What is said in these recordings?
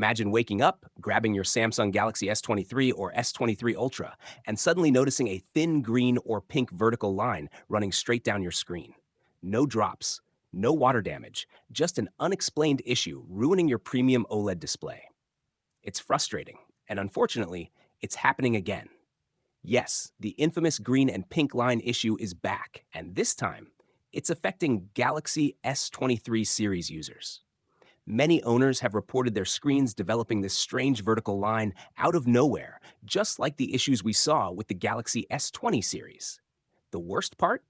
Imagine waking up, grabbing your Samsung Galaxy S23 or S23 Ultra, and suddenly noticing a thin green or pink vertical line running straight down your screen. No drops, no water damage, just an unexplained issue ruining your premium OLED display. It's frustrating, and unfortunately, it's happening again. Yes, the infamous green and pink line issue is back, and this time, it's affecting Galaxy S23 series users. Many owners have reported their screens developing this strange vertical line out of nowhere, just like the issues we saw with the Galaxy S20 series. The worst part?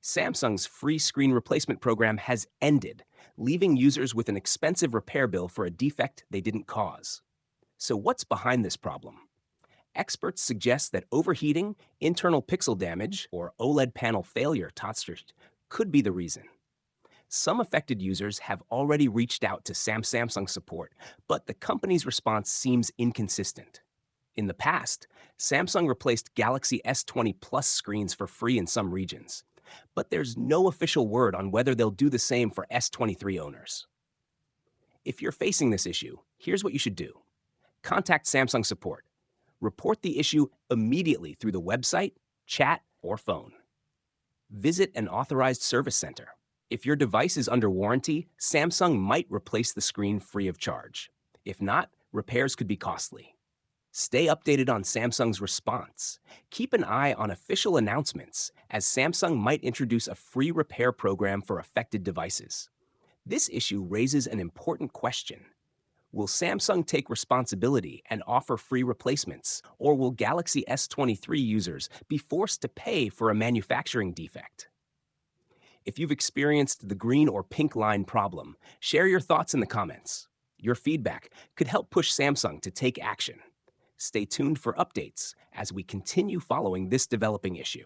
Samsung's free screen replacement program has ended, leaving users with an expensive repair bill for a defect they didn't cause. So what's behind this problem? Experts suggest that overheating, internal pixel damage, or OLED panel failure could be the reason. Some affected users have already reached out to Samsung support, but the company's response seems inconsistent. In the past, Samsung replaced Galaxy S20 Plus screens for free in some regions, but there's no official word on whether they'll do the same for S23 owners. If you're facing this issue, here's what you should do. Contact Samsung support. Report the issue immediately through the website, chat, or phone. Visit an authorized service center. If your device is under warranty, Samsung might replace the screen free of charge. If not, repairs could be costly. Stay updated on Samsung's response. Keep an eye on official announcements, as Samsung might introduce a free repair program for affected devices. This issue raises an important question. Will Samsung take responsibility and offer free replacements, or will Galaxy S23 users be forced to pay for a manufacturing defect? If you've experienced the green or pink line problem, share your thoughts in the comments. Your feedback could help push Samsung to take action. Stay tuned for updates as we continue following this developing issue.